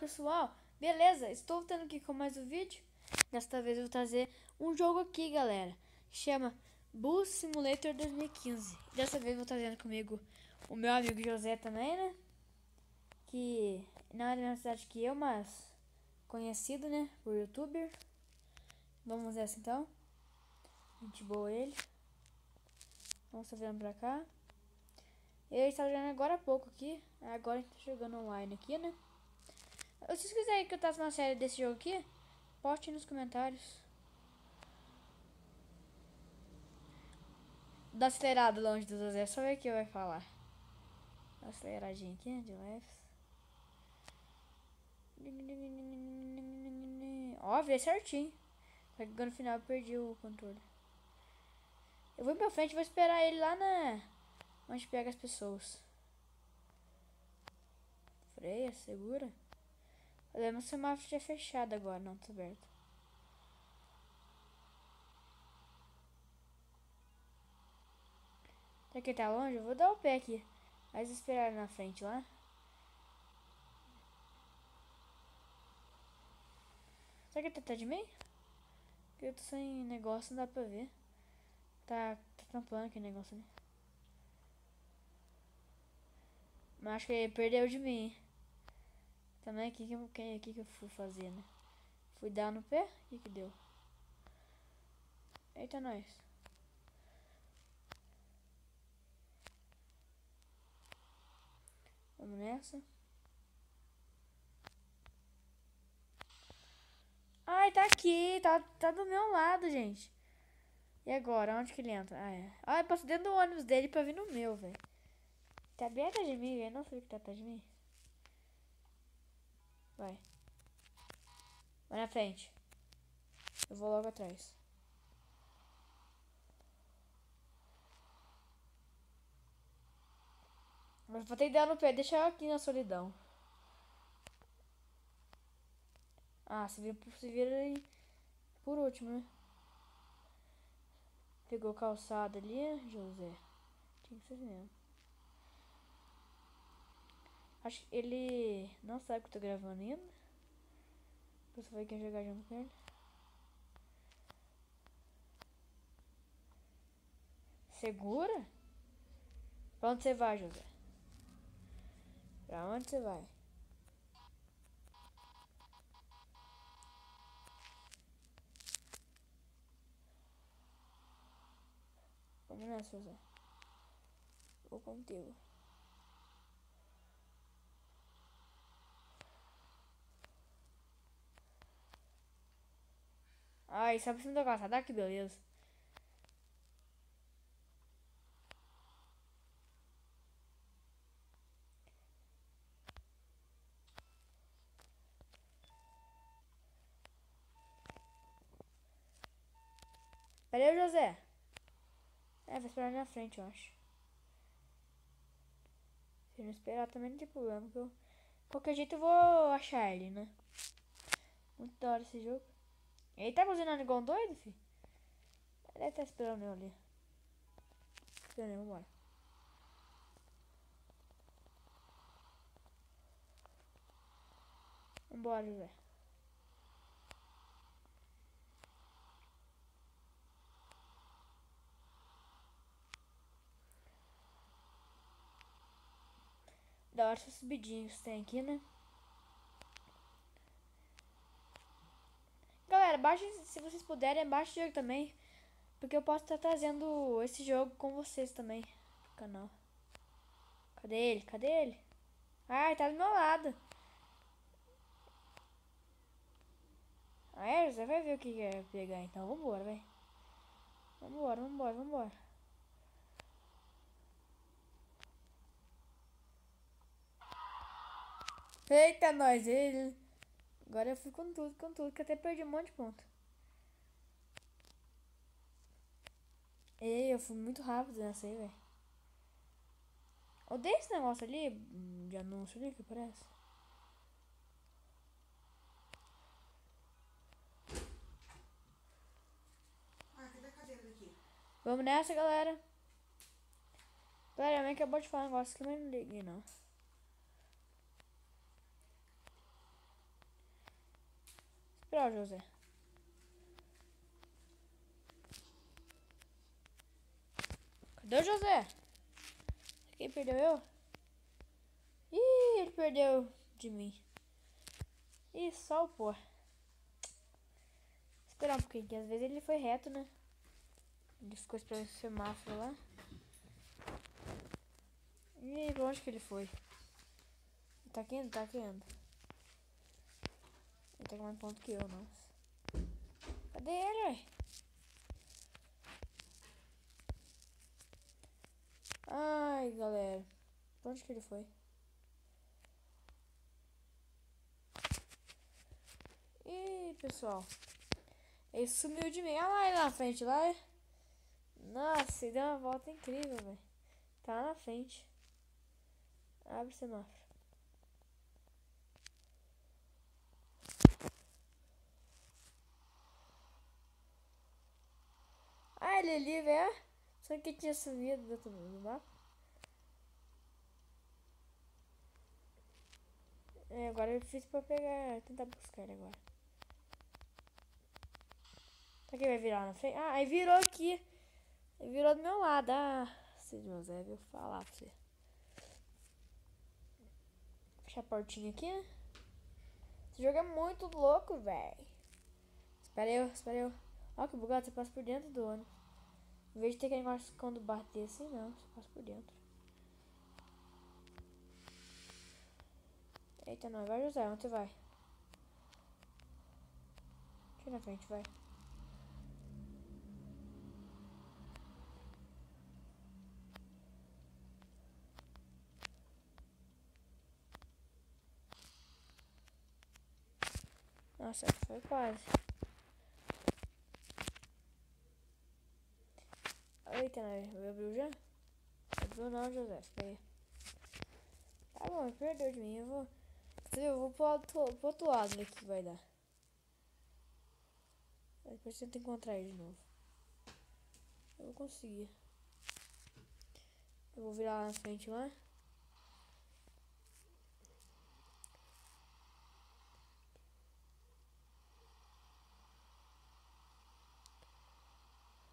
pessoal, beleza? Estou tendo aqui com mais um vídeo. Desta vez eu vou trazer um jogo aqui, galera, que chama Bus Simulator 2015. Dessa vez eu vou trazendo comigo o meu amigo José também, né? Que não é da mesma cidade que eu, mas conhecido, né? Por youtuber. Vamos nessa então. Gente boa ele. Vamos virando pra cá. Ele está jogando agora há pouco aqui. Agora a gente tá jogando online aqui, né? Se vocês quiserem que eu faça uma série desse jogo aqui, poste nos comentários. Dá acelerado longe do José, só ver o que vai falar. Dá aceleradinha aqui, de leves. Ó, virei certinho. Só que no final eu perdi o controle. Eu vou pra frente e vou esperar ele lá na... onde pega as pessoas. Freia, segura. O semáforo já é fechado agora, não, tá aberto. Será que ele tá longe? Eu vou dar o pé aqui. Mas esperar na frente lá. Será que ele tá atrás de mim? Porque eu tô sem negócio, não dá pra ver. Tá tampando aquele negócio ali. Mas acho que ele perdeu de mim. Também, o que eu fui fazer, né? Fui dar no pé? O que deu? Eita, nós. Vamos nessa. Ai, tá aqui. Tá do meu lado, gente. E agora? Onde que ele entra? Ah, é. Ai, passou dentro do ônibus dele pra vir no meu, velho. Tá bem atrás de mim, velho. Não sei o que tá atrás de mim. Vai. Vai na frente. Eu vou logo atrás. Mas vou ter que dar no pé. Deixa eu aqui na solidão. Ah, se vira aí por último, né? Pegou calçada ali, José. Tinha que ser assim mesmo. Acho que ele não sabe que eu tô gravando ainda. Você vai querer jogar junto com ele. Segura? Pra onde você vai, José? Pra onde você vai? Vamos nessa, José. Vou contigo. Ai, sabe se não da calçada? Que beleza. Pera aí, José. É, vai esperar na frente, eu acho. Se não esperar também não tem problema, porque eu... qualquer jeito eu vou achar ele, né? Muito da hora esse jogo. Ele tá cozinhando igual um doido, filho? Ele deve estar esperando eu ali. Esperando ele, vambora. Vambora, José. Da hora esses subidinhos que tem aqui, né? Galera, baixe, se vocês puderem, baixe o jogo também. Porque eu posso estar trazendo esse jogo com vocês também pro canal. Cadê ele? Cadê ele? Ai, tá do meu lado. Ah, é? Você vai ver o que é pegar então. Vambora, vai. Vambora, vambora, vambora. Eita, nós. Ele... agora eu fui com tudo, que até perdi um monte de ponto. Ei, eu fui muito rápido nessa aí, velho. Odeio esse negócio ali, de anúncio ali, que parece. Ah, cadê a cadeira daqui? Vamos nessa, galera. Galera, a mãe acabou de falar um negócio que eu não liguei, não. esperar o José. Cadê o José? Quem perdeu eu? Ih, ele perdeu de mim. Ih, só o pó. Esperar um pouquinho, que às vezes ele foi reto, né? Ele ficou esperando o semáforo lá. Ih, pra onde que ele foi? Ele tá aqui indo? Tá aqui indo. Ele tá com mais ponto que eu, nossa. Cadê ele, ué? Ai, galera. Pra onde que ele foi? Ih, pessoal. Ele sumiu de mim. Olha lá ele na frente, lá. Nossa, ele deu uma volta incrível, velho. Tá lá na frente. Abre o semáforo. Ah, ele ali, velho. Só que tinha sumido do mapa. É, agora é difícil pra pegar. Tentar buscar ele agora. Será que vai virar na frente? Ah, aí virou aqui. Ele virou do meu lado. Ah, se José viu falar pra você. Fechar a portinha aqui, né? Esse jogo é muito louco, velho. Espera eu. Ó, que bugado, você passa por dentro do ônibus. Em vez de ter aquele negócio quando bater assim, não. Você passa por dentro. Eita, não. Vai, José. Onde você vai? Aqui na frente, vai. Nossa, foi quase. Eita, né? Abriu já? Abriu não, José. Espera aí. Tá bom, perdeu de mim. Eu vou pro outro lado aqui que vai dar. Depois tenta encontrar ele de novo. Eu vou conseguir. Eu vou virar lá na frente lá.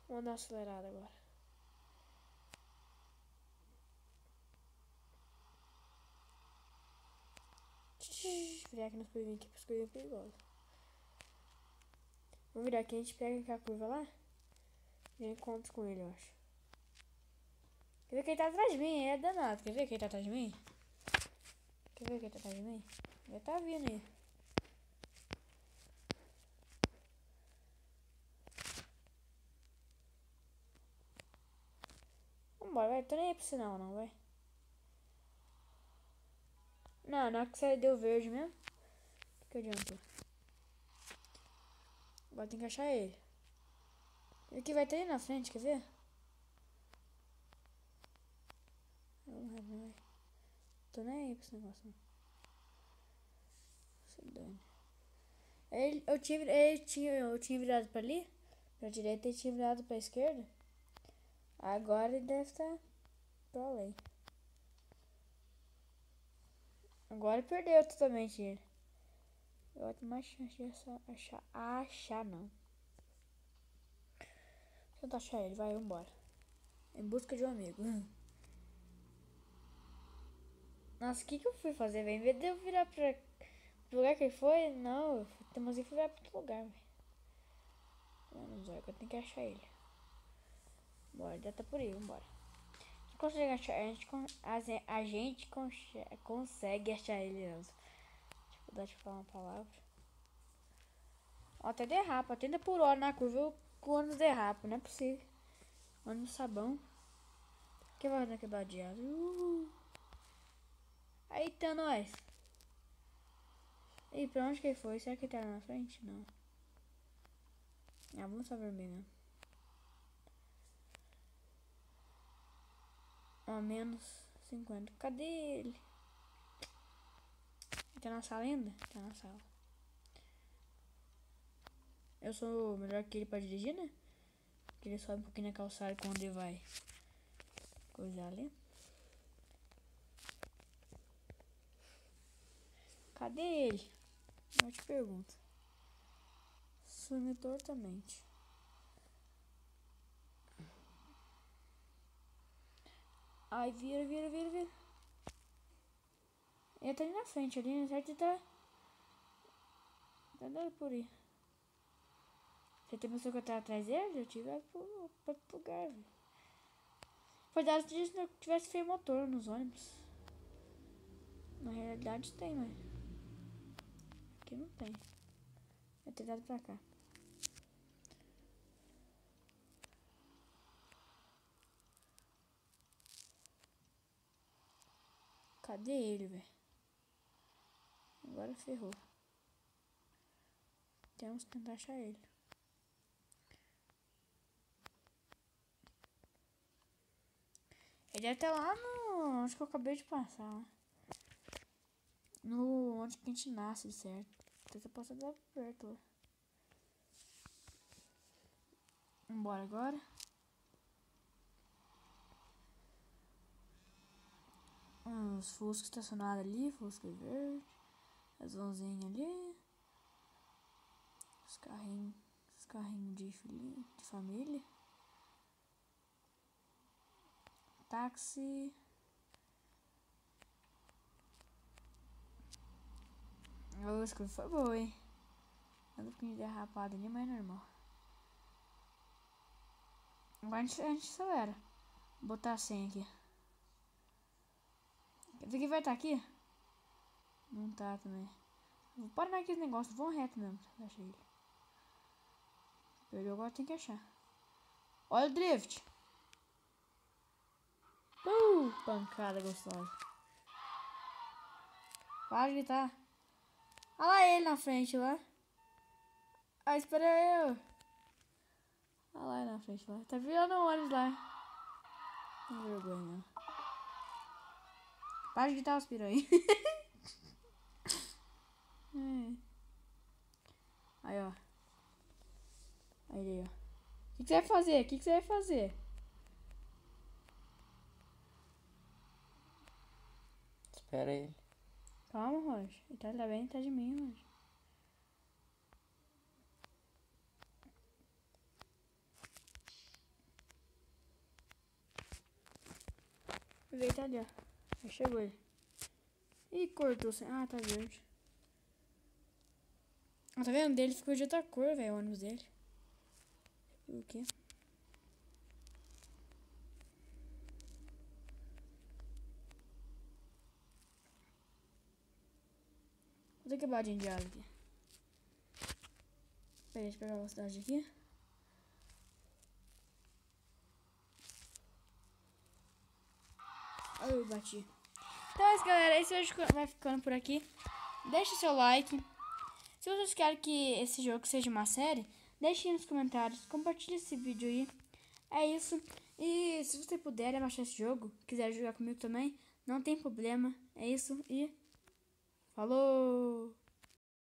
Vamos dar uma acelerada agora. Virar aqui nas curvinhas aqui, pras curvinhas perigosas. Vamos virar aqui, a gente pega aquela curva lá. E eu encontro com ele, eu acho. Quer ver que ele tá atrás de mim? É danado. Quer ver que ele tá atrás de mim? Quer ver que ele tá atrás de mim? Ele tá vindo aí. Vambora, vai. Tô nem aí pro sinal, não, vai. Não, na hora que você deu verde mesmo. Que adiantou? Agora tem que achar ele. Ele que vai ter aí na frente, quer ver? Não. Tô nem aí pra esse negócio, não. Se dane. Eu tinha virado pra ali, pra direita, e tinha virado pra esquerda. Agora ele deve estar pra além. Agora perdeu totalmente ele. Eu vou ter mais chance de achar não. Vou tentar achar ele, vai, vambora. Em busca de um amigo. Nossa, o que eu fui fazer, velho? Em vez de eu virar pro lugar que ele foi, não, eu fui virar pra outro lugar, velho. Mano, Zé, eu tenho que achar ele. Bora, já tá por aí, vambora. Consegue achar, a gente consegue achar ele antes. Dificuldade de falar uma palavra. Ó, até derrapa, 80 por hora na curva, o ônibus derrapa, não é possível. Ônibus sabão. Que vai na quebradinha. Aí tá nós. E pra onde que ele foi? Será que ele tá lá na frente? Não. Ah, vamos só vermelho mesmo. Ó, menos 50. Cadê ele? Ele tá na sala ainda? Tá na sala. Eu sou melhor que ele pra dirigir, né? Porque ele sobe um pouquinho na calçada quando ele vai coisar ali. Cadê ele? Eu te pergunto. Sumiu tortamente. Ai, vira. Ele tá ali na frente ali, né? Certo? Ele tá andando por aí. Você tem pessoa que eu tava atrás dele? Eu tive pro lugar, velho. Cuidado se não tivesse freio motor nos ônibus. Na realidade tem, mas aqui não tem. Vai ter dado pra cá. Cadê ele, velho? Agora ferrou. Temos que tentar achar ele. Ele deve estar lá no... Onde que eu acabei de passar, né? No... Onde que a gente nasce, certo? Tenta passar lá perto, lá. Vambora agora. Os Fusca estacionados ali. Fusca verde. As vãozinhas ali. Os carrinhos de filhinho, de família. Táxi. O escuro foi boa, hein? Dando um pouquinho de derrapado ali, mas é normal. Agora a gente acelera. Vou botar a senha aqui. Esse aqui vai estar aqui? Não tá também. Vou parar naquele negócio. Vou reto mesmo. Achei ele. Perdeu, agora tem que achar. Olha o drift. Pancada gostosa. Para de gritar. Olha lá ele na frente lá. Ah, espera eu. Olha lá ele na frente lá. Tá virando o ônibus lá. Não vergonha não. Para de gritar os piranha. Aí, ó. Aí, ó. O que você vai fazer? O que você vai fazer? Espera ele. Calma, Roger. Ele tá bem atrás de mim, Roger. Ele tá ali, ó. Aí chegou ele. Ih, cortou. Ah, tá verde. Ah, tá vendo? Dele ficou de outra cor, velho, o ônibus dele. O quê? Vou ter que acabar de asa aqui. Peraí, deixa eu pegar a velocidade aqui. Ai, eu bati. Então é isso, galera. Esse vídeo vai ficando por aqui. Deixe seu like. Se vocês querem que esse jogo seja uma série, deixem nos comentários. Compartilhe esse vídeo aí. É isso. E se você puder baixar esse jogo, quiser jogar comigo também, não tem problema. É isso e falou!